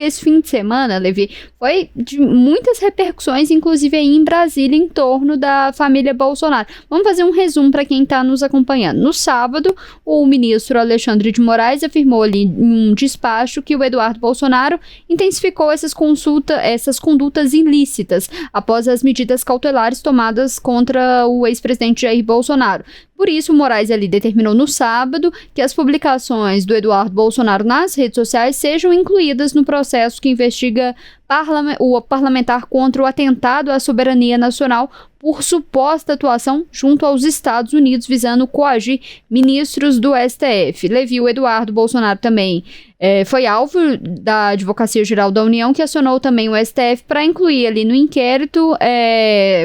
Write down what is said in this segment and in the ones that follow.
Esse fim de semana, Levi, foi de muitas repercussões, inclusive aí em Brasília, em torno da família Bolsonaro. Vamos fazer um resumo para quem está nos acompanhando. No sábado, o ministro Alexandre de Moraes afirmou ali em um despacho que o Eduardo Bolsonaro intensificou essas condutas ilícitas após as medidas cautelares tomadas contra o ex-presidente Jair Bolsonaro. Por isso, Moraes ali determinou no sábado que as publicações do Eduardo Bolsonaro nas redes sociais sejam incluídas no processo que investiga o parlamentar contra o atentado à soberania nacional por suposta atuação junto aos Estados Unidos visando coagir ministros do STF. Levi, o Eduardo Bolsonaro também foi alvo da Advocacia Geral da União, que acionou também o STF para incluir ali no inquérito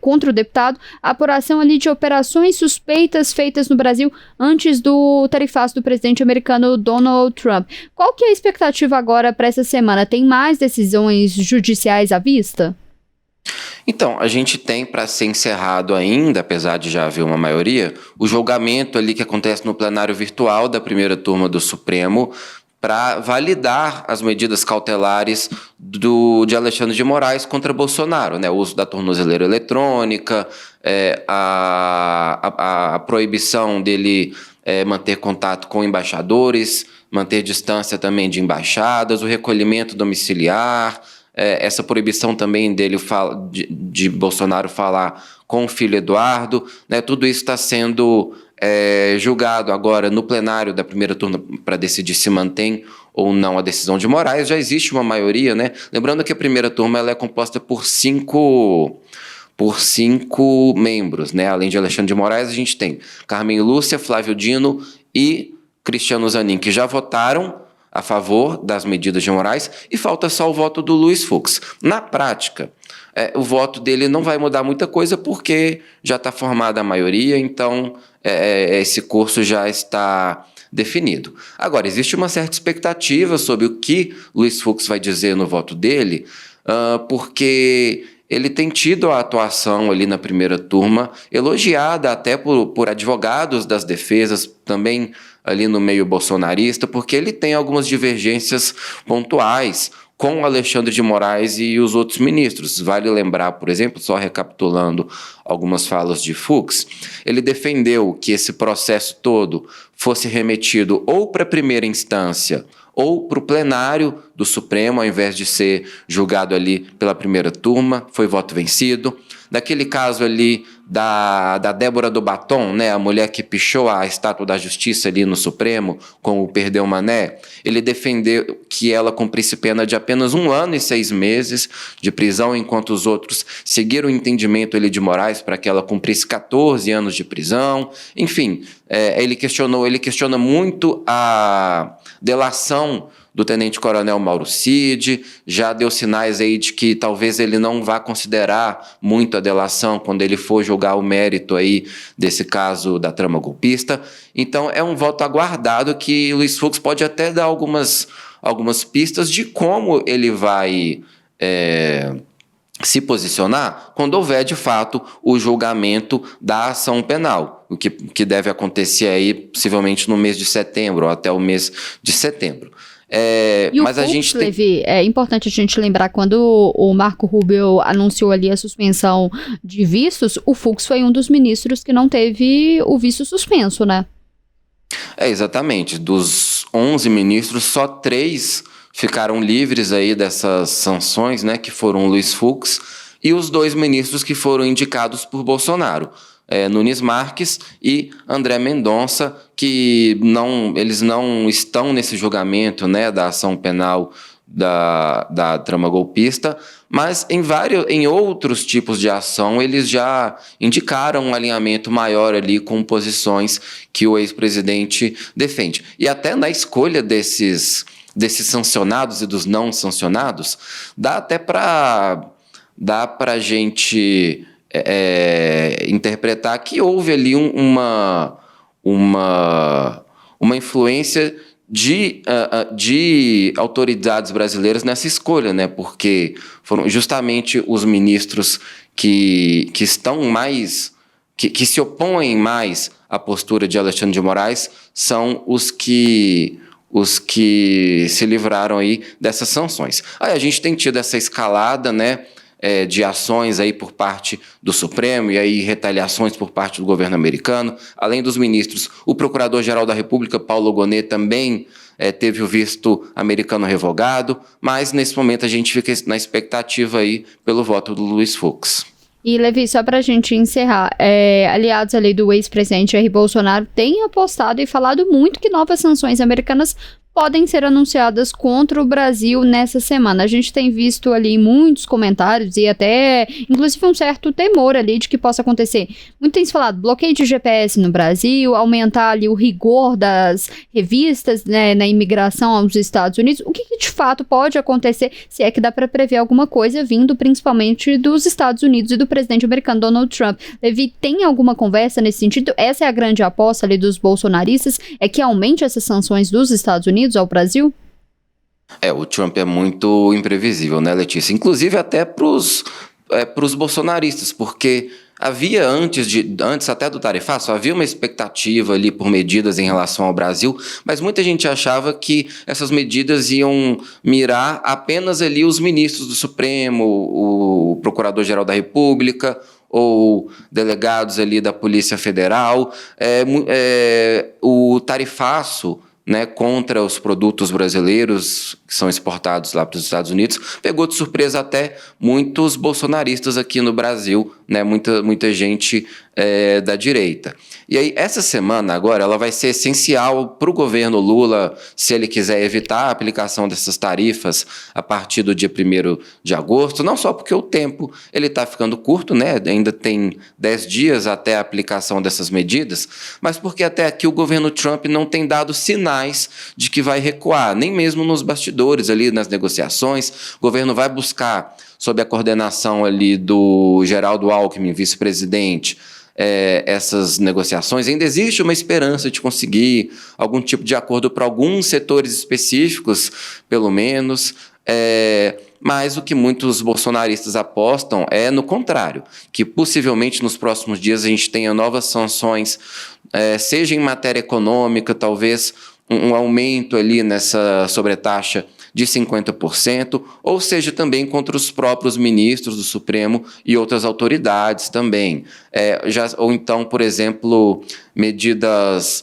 contra o deputado a apuração ali de operações suspeitas feitas no Brasil antes do tarifaço do presidente americano Donald Trump. Qual que é a expectativa agora para essa semana? Tem mais decisões judiciais à vista? Então, a gente tem para ser encerrado ainda, apesar de já haver uma maioria, o julgamento ali que acontece no plenário virtual da primeira turma do Supremo para validar as medidas cautelares de Alexandre de Moraes contra Bolsonaro, né? O uso da tornozeleira eletrônica, a proibição dele manter contato com embaixadores, manter distância também de embaixadas, o recolhimento domiciliar, essa proibição também dele de Bolsonaro falar com o filho Eduardo, né? Tudo isso está sendo julgado agora no plenário da primeira turma para decidir se mantém ou não a decisão de Moraes. Já existe uma maioria, né? Lembrando que a primeira turma ela é composta por cinco membros, né? Além de Alexandre de Moraes, a gente tem Carmen Lúcia, Flávio Dino e Cristiano Zanin, que já votaram a favor das medidas de Moraes, e falta só o voto do Luiz Fux. Na prática, o voto dele não vai mudar muita coisa porque já está formada a maioria, então esse curso já está definido. Agora, existe uma certa expectativa sobre o que Luiz Fux vai dizer no voto dele, porque ele tem tido a atuação ali na primeira turma elogiada até por advogados das defesas, também ali no meio bolsonarista, porque ele tem algumas divergências pontuais com Alexandre de Moraes e os outros ministros. Vale lembrar, por exemplo, só recapitulando algumas falas de Fux, ele defendeu que esse processo todo fosse remetido ou para a primeira instância ou para o plenário do Supremo, ao invés de ser julgado ali pela primeira turma, foi voto vencido. Daquele caso ali da Débora do Batom, né, a mulher que pichou a estátua da justiça ali no Supremo com o Perdeu Mané, ele defendeu que ela cumprisse pena de apenas 1 ano e 6 meses de prisão, enquanto os outros seguiram o entendimento ali de Moraes para que ela cumprisse 14 anos de prisão. Enfim, ele questiona muito a delação do tenente-coronel Mauro Cid, já deu sinais aí de que talvez ele não vá considerar muito a delação quando ele for julgar o mérito aí desse caso da trama golpista. Então é um voto aguardado que Luiz Fux pode até dar algumas pistas de como ele vai se posicionar quando houver de fato o julgamento da ação penal, o que deve acontecer aí possivelmente no mês de setembro ou até o mês de setembro. Mas a gente tem... Levi, é importante a gente lembrar, quando o Marco Rubio anunciou ali a suspensão de vistos, o Fux foi um dos ministros que não teve o visto suspenso, né? Exatamente. Dos 11 ministros, só 3 ficaram livres aí dessas sanções, né, que foram o Luiz Fux e os 2 ministros que foram indicados por Bolsonaro. Nunes Marques e André Mendonça, que eles não estão nesse julgamento, né, da ação penal da trama golpista, mas em outros tipos de ação eles já indicaram um alinhamento maior ali com posições que o ex-presidente defende. E até na escolha desses sancionados e dos não sancionados, dá para a gente interpretar que houve ali uma influência de autoridades brasileiras nessa escolha, né? Porque foram justamente os ministros que estão mais, que se opõem mais à postura de Alexandre de Moraes, são os que os que se livraram aí dessas sanções. Aí a gente tem tido essa escalada, né, de ações aí por parte do Supremo e aí retaliações por parte do governo americano. Além dos ministros, o Procurador-Geral da República, Paulo Gonet, também teve o visto americano revogado, mas nesse momento a gente fica na expectativa aí pelo voto do Luiz Fux. E, Levi, só para a gente encerrar, aliados ali do ex-presidente Jair Bolsonaro têm apostado e falado muito que novas sanções americanas podem ser anunciadas contra o Brasil nessa semana. A gente tem visto ali muitos comentários e até, inclusive, um certo temor ali de que possa acontecer. Muito tem se falado bloqueio de GPS no Brasil, aumentar ali o rigor das revistas, né, na imigração aos Estados Unidos. O que de fato pode acontecer, se é que dá para prever alguma coisa vindo principalmente dos Estados Unidos e do presidente americano Donald Trump? Levi, tem alguma conversa nesse sentido? Essa é a grande aposta ali dos bolsonaristas, é que aumente essas sanções dos Estados Unidos ao Brasil? O Trump é muito imprevisível, né, Letícia? Inclusive até para os bolsonaristas, porque havia antes até do tarifaço, havia uma expectativa ali por medidas em relação ao Brasil, mas muita gente achava que essas medidas iam mirar apenas ali os ministros do Supremo, o Procurador-Geral da República, ou delegados ali da Polícia Federal. O tarifaço, né, contra os produtos brasileiros que são exportados lá para os Estados Unidos, pegou de surpresa até muitos bolsonaristas aqui no Brasil, né, muita gente da direita. E aí, essa semana agora, ela vai ser essencial para o governo Lula, se ele quiser evitar a aplicação dessas tarifas a partir do dia 1º de agosto, não só porque o tempo está ficando curto, né, ainda tem 10 dias até a aplicação dessas medidas, mas porque até aqui o governo Trump não tem dado sinais de que vai recuar, nem mesmo nos bastidores ali, nas negociações. O governo vai buscar, sob a coordenação ali do Geraldo Alckmin, vice-presidente, essas negociações. Ainda existe uma esperança de conseguir algum tipo de acordo para alguns setores específicos, pelo menos, mas o que muitos bolsonaristas apostam é no contrário, que possivelmente nos próximos dias a gente tenha novas sanções, seja em matéria econômica, talvez um aumento ali nessa sobretaxa de 50%, ou seja, também contra os próprios ministros do Supremo e outras autoridades também. Ou então, por exemplo, medidas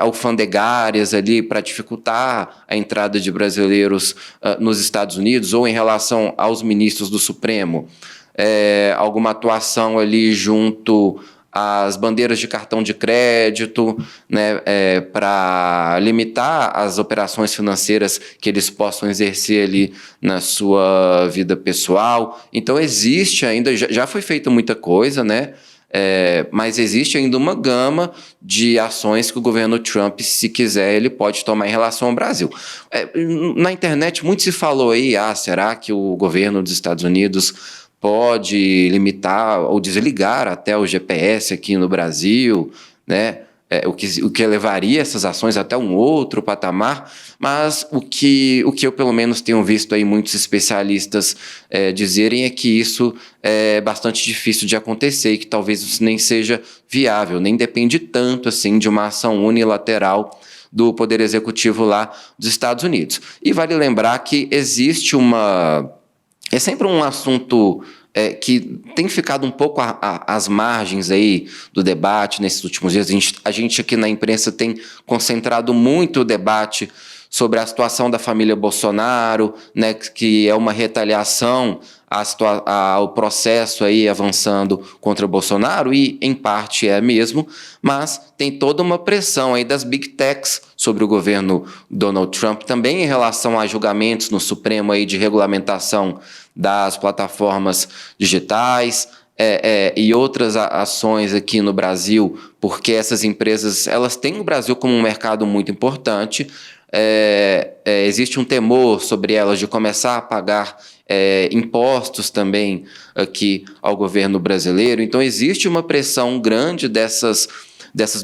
alfandegárias ali para dificultar a entrada de brasileiros nos Estados Unidos, ou em relação aos ministros do Supremo, alguma atuação ali junto às bandeiras de cartão de crédito, né, para limitar as operações financeiras que eles possam exercer ali na sua vida pessoal. Então existe ainda, já foi feita muita coisa, né? Mas existe ainda uma gama de ações que o governo Trump, se quiser, ele pode tomar em relação ao Brasil. Na internet muito se falou aí, será que o governo dos Estados Unidos pode limitar ou desligar até o GPS aqui no Brasil, né? O que levaria essas ações até um outro patamar, mas o que eu pelo menos tenho visto aí muitos especialistas dizerem é que isso é bastante difícil de acontecer e que talvez isso nem seja viável, nem depende tanto assim de uma ação unilateral do Poder Executivo lá dos Estados Unidos. E vale lembrar que existe é sempre um assunto que tem ficado um pouco às margens aí do debate nesses últimos dias. A gente aqui na imprensa tem concentrado muito o debate sobre a situação da família Bolsonaro, né, que é uma retaliação ao processo aí avançando contra o Bolsonaro, e em parte é mesmo, mas tem toda uma pressão aí das Big Techs sobre o governo Donald Trump, também em relação a julgamentos no Supremo aí de regulamentação das plataformas digitais, e outras ações aqui no Brasil, porque essas empresas elas têm o Brasil como um mercado muito importante. Existe um temor sobre elas de começar a pagar impostos também aqui ao governo brasileiro. Então existe uma pressão grande dessas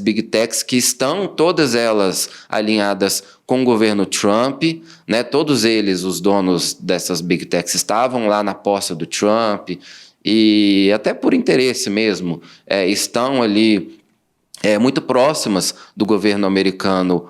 Big Techs, que estão todas elas alinhadas com o governo Trump, né? Todos eles, os donos dessas Big Techs, estavam lá na posse do Trump e até por interesse mesmo, estão ali muito próximas do governo americano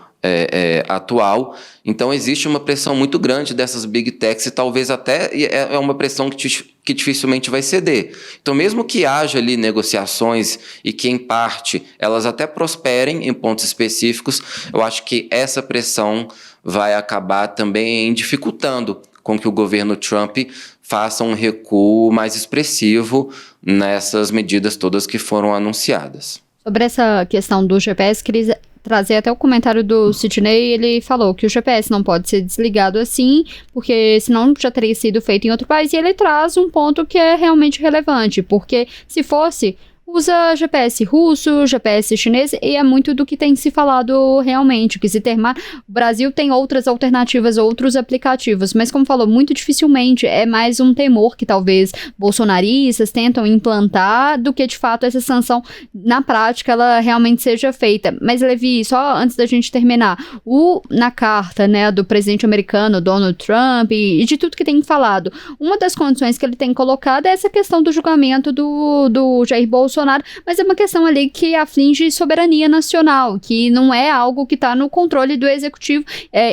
atual. Então, existe uma pressão muito grande dessas big techs e talvez até é uma pressão que dificilmente vai ceder. Então, mesmo que haja ali negociações e que, em parte, elas até prosperem em pontos específicos, eu acho que essa pressão vai acabar também dificultando com que o governo Trump faça um recuo mais expressivo nessas medidas todas que foram anunciadas. Sobre essa questão do GPS, queria trazer até o comentário do Sidney. Ele falou que o GPS não pode ser desligado assim, porque senão já teria sido feito em outro país, e ele traz um ponto que é realmente relevante, porque se fosse, usa GPS russo, GPS chinês, e é muito do que tem se falado realmente, que se termar, o Brasil tem outras alternativas, outros aplicativos, mas como falou, muito dificilmente, é mais um temor que talvez bolsonaristas tentam implantar do que de fato essa sanção na prática ela realmente seja feita. Mas Levi, só antes da gente terminar, na carta, né, do presidente americano Donald Trump e de tudo que tem falado, uma das condições que ele tem colocado é essa questão do julgamento do Jair Bolsonaro, mas é uma questão ali que aflige soberania nacional, que não é algo que está no controle do executivo,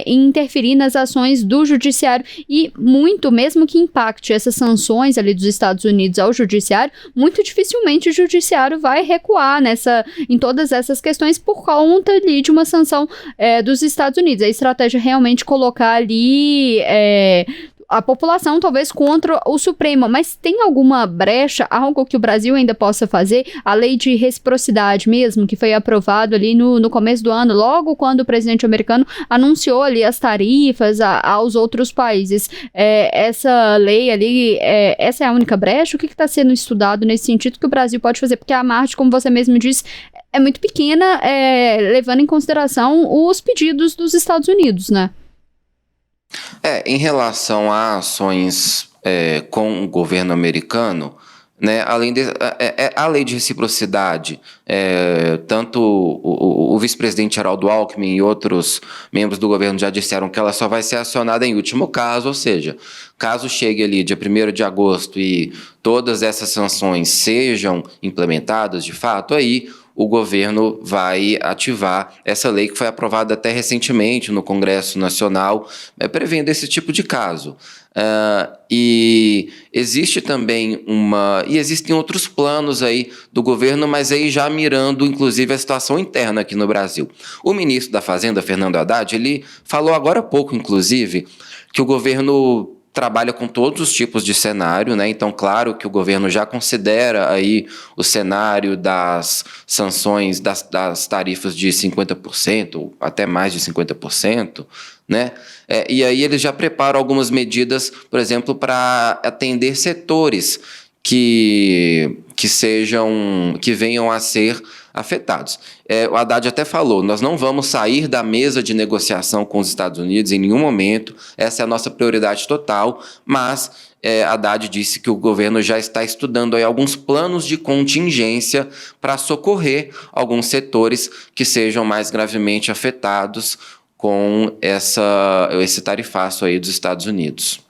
interferir nas ações do judiciário, e muito, mesmo que impacte essas sanções ali dos Estados Unidos ao judiciário, muito dificilmente o judiciário vai recuar em todas essas questões por conta ali de uma sanção dos Estados Unidos. A estratégia é realmente colocar ali a população talvez contra o Supremo, mas tem alguma brecha, algo que o Brasil ainda possa fazer? A lei de reciprocidade mesmo, que foi aprovado ali no começo do ano, logo quando o presidente americano anunciou ali as tarifas aos outros países. Essa lei ali, essa é a única brecha? O que está sendo estudado nesse sentido que o Brasil pode fazer? Porque a margem, como você mesmo disse, é muito pequena, levando em consideração os pedidos dos Estados Unidos, né? Em relação a ações com o governo americano, né, além a lei de reciprocidade, tanto o vice-presidente Geraldo Alckmin e outros membros do governo já disseram que ela só vai ser acionada em último caso, ou seja, caso chegue ali dia 1º de agosto e todas essas sanções sejam implementadas de fato, aí o governo vai ativar essa lei que foi aprovada até recentemente no Congresso Nacional, prevendo esse tipo de caso. E existe também e existem outros planos aí do governo, mas aí já mirando, inclusive, a situação interna aqui no Brasil. O ministro da Fazenda, Fernando Haddad, ele falou agora há pouco, inclusive, que o governo trabalha com todos os tipos de cenário, né? Então, claro que o governo já considera aí o cenário das sanções, das tarifas de 50%, até mais de 50%, né? E aí eles já preparam algumas medidas, por exemplo, para atender setores que venham a ser afetados. O Haddad até falou, nós não vamos sair da mesa de negociação com os Estados Unidos em nenhum momento, essa é a nossa prioridade total, mas Haddad disse que o governo já está estudando aí alguns planos de contingência para socorrer alguns setores que sejam mais gravemente afetados com esse tarifaço aí dos Estados Unidos.